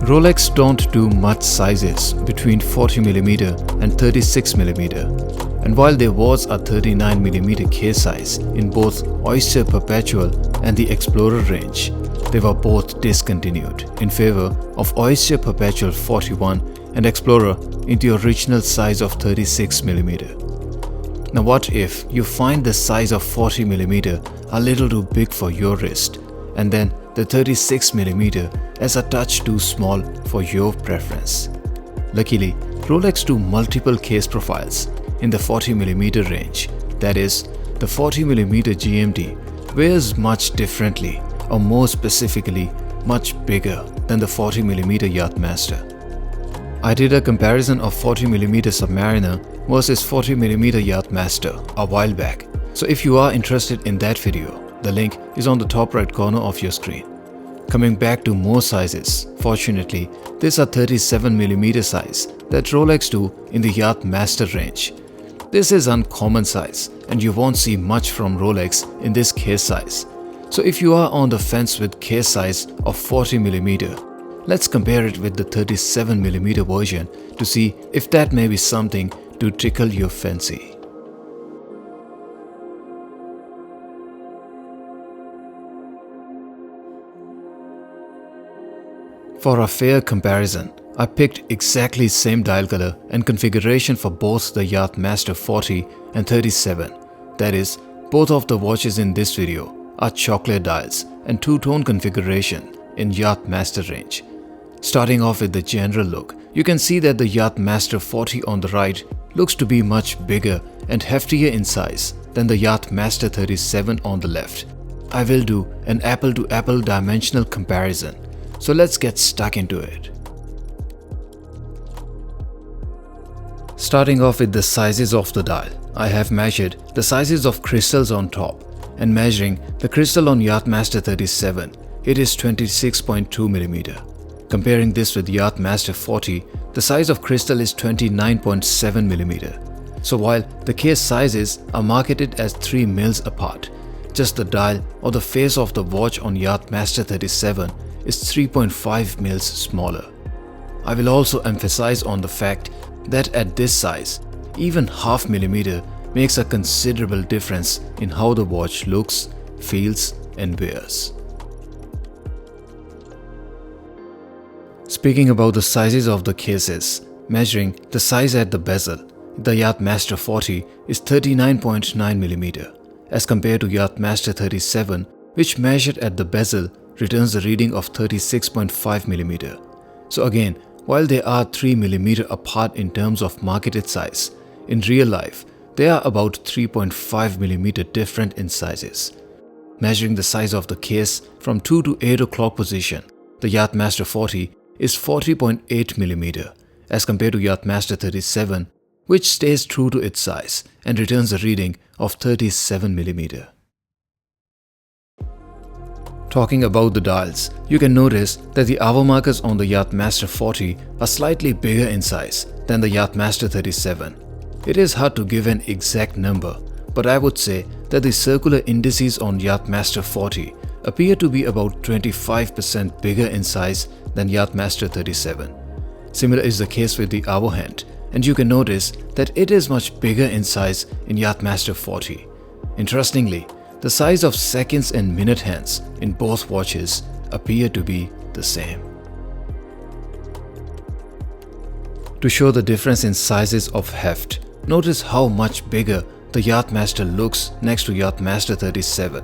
Rolex don't do much sizes between 40mm and 36mm, and while there was a 39mm case size in both Oyster Perpetual and the Explorer range, they were both discontinued in favor of Oyster Perpetual 41 and Explorer in the original size of 36mm. Now what if you find the size of 40mm a little too big for your wrist, and then the 36mm as a touch too small for your preference? Luckily, Rolex do multiple case profiles in the 40mm range, that is, the 40mm GMT wears much differently, or more specifically, much bigger than the 40mm Yachtmaster. I did a comparison of 40mm Submariner versus 40mm Yachtmaster a while back, so if you are interested in that video, the link is on the top right corner of your screen. Coming back to more sizes, fortunately, there's a 37mm size that Rolex do in the Yachtmaster range. This is uncommon size and you won't see much from Rolex in this case size. So if you are on the fence with case size of 40mm, let's compare it with the 37mm version to see if that may be something to tickle your fancy. For a fair comparison, I picked exactly same dial color and configuration for both the Yachtmaster 40 and 37. That is, both of the watches in this video are chocolate dials and two-tone configuration in Yachtmaster range. Starting off with the general look, you can see that the Yachtmaster 40 on the right looks to be much bigger and heftier in size than the Yachtmaster 37 on the left. I will do an apple-to-apple dimensional comparison, so let's get stuck into it. Starting off with the sizes of the dial, I have measured the sizes of crystals on top, and measuring the crystal on Yachtmaster 37, it is 26.2mm. Comparing this with Yachtmaster 40, the size of crystal is 29.7mm. So while the case sizes are marketed as 3 mils apart, just the dial or the face of the watch on Yachtmaster 37 is 3.5 mils smaller. I will also emphasize on the fact that at this size, even half millimeter makes a considerable difference in how the watch looks, feels, and wears. Speaking about the sizes of the cases, measuring the size at the bezel, the Yachtmaster 40 is 39.9mm as compared to Yachtmaster 37, which measured at the bezel returns a reading of 36.5mm. So again, while they are 3mm apart in terms of marketed size, in real life, they are about 3.5mm different in sizes. Measuring the size of the case from 2 to 8 o'clock position, the Yachtmaster 40 is 40.8mm as compared to Yachtmaster 37, which stays true to its size and returns a reading of 37mm. Talking about the dials, you can notice that the hour markers on the Yachtmaster 40 are slightly bigger in size than the Yachtmaster 37. It is hard to give an exact number, but I would say that the circular indices on Yachtmaster 40 appear to be about 25% bigger in size than Yachtmaster 37. Similar is the case with the hour hand, and you can notice that it is much bigger in size in Yachtmaster 40. Interestingly, the size of seconds and minute hands in both watches appear to be the same. To show the difference in sizes of heft, notice how much bigger the Yachtmaster looks next to Yachtmaster 37,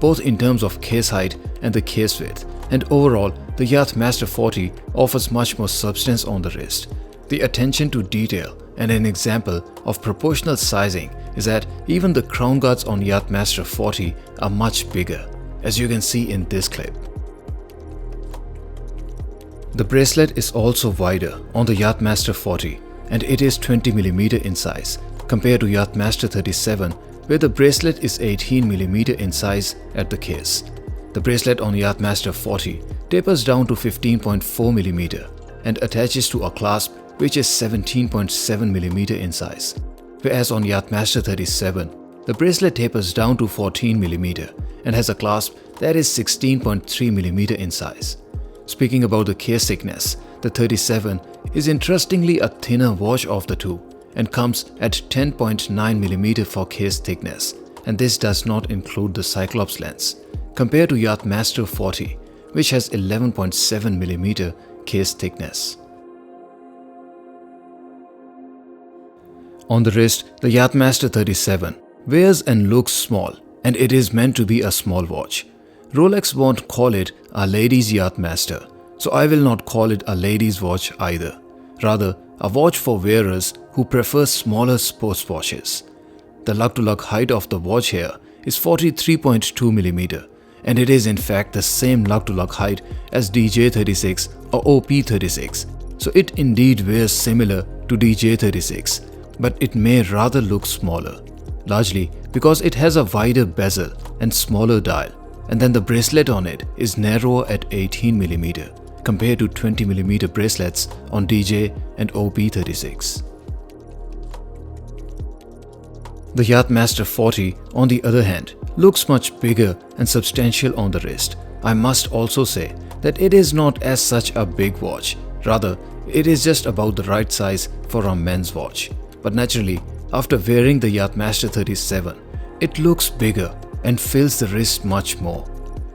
both in terms of case height and the case width, and overall the Yachtmaster 40 offers much more substance on the wrist. The attention to detail and an example of proportional sizing is that even the crown guards on Yachtmaster 40 are much bigger, as you can see in this clip. The bracelet is also wider on the Yachtmaster 40, and it is 20mm in size compared to Yachtmaster 37, where the bracelet is 18mm in size at the case. The bracelet on Yachtmaster 40 tapers down to 15.4mm and attaches to a clasp which is 17.7mm in size, whereas on Yachtmaster 37, the bracelet tapers down to 14mm and has a clasp that is 16.3mm in size. Speaking about the case thickness, the 37 is interestingly a thinner watch of the two and comes at 10.9mm for case thickness, and this does not include the Cyclops lens, compared to Yachtmaster 40, which has 11.7mm case thickness. On the wrist, the Yachtmaster 37 wears and looks small, and it is meant to be a small watch. Rolex won't call it a ladies' Yachtmaster, so I will not call it a ladies' watch either. Rather, a watch for wearers who prefer smaller sports watches. The lug-to-lug height of the watch here is 43.2mm, and it is in fact the same lug-to-lug height as DJ36 or OP36, so it indeed wears similar to DJ36, but it may rather look smaller, largely because it has a wider bezel and smaller dial, and then the bracelet on it is narrower at 18mm compared to 20mm bracelets on DJ and OP36. The Yachtmaster 40, on the other hand, looks much bigger and substantial on the wrist. I must also say that it is not as such a big watch, rather it is just about the right size for a men's watch. But naturally, after wearing the Yachtmaster 37, it looks bigger and fills the wrist much more.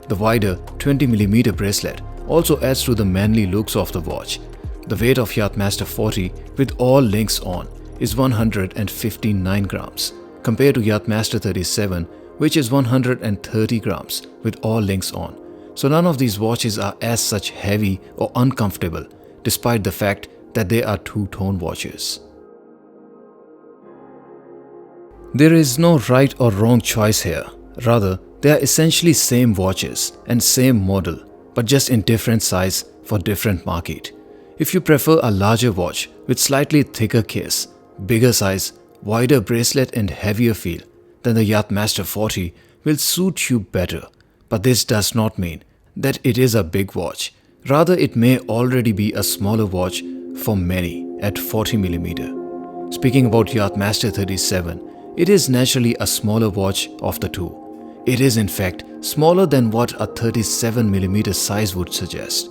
The wider 20mm bracelet also adds to the manly looks of the watch. The weight of Yachtmaster 40 with all links on is 159 grams compared to Yachtmaster 37, which is 130 grams with all links on. So none of these watches are as such heavy or uncomfortable, despite the fact that they are two-tone watches. There is no right or wrong choice here. Rather, they are essentially same watches and same model, but just in different size for different market. If you prefer a larger watch with slightly thicker case, bigger size, wider bracelet and heavier feel, then the Yachtmaster 40 will suit you better. But this does not mean that it is a big watch. Rather, it may already be a smaller watch for many at 40mm. Speaking about Yachtmaster 37, it is naturally a smaller watch of the two. It is in fact smaller than what a 37mm size would suggest.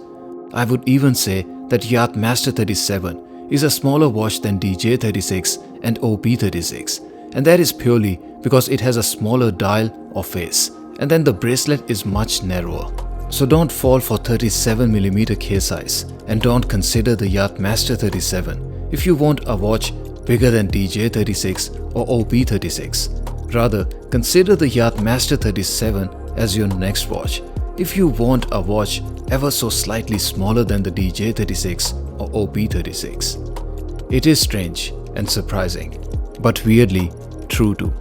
I would even say that Yachtmaster 37 is a smaller watch than DJ36 and OP36, and that is purely because it has a smaller dial or face, and then the bracelet is much narrower. So don't fall for 37mm case size, and don't consider the Yachtmaster 37 if you want a watch bigger than DJ36 or OP36. Rather, consider the Yachtmaster 37 as your next watch if you want a watch ever so slightly smaller than the DJ36 or OP36. It is strange and surprising, but weirdly true too.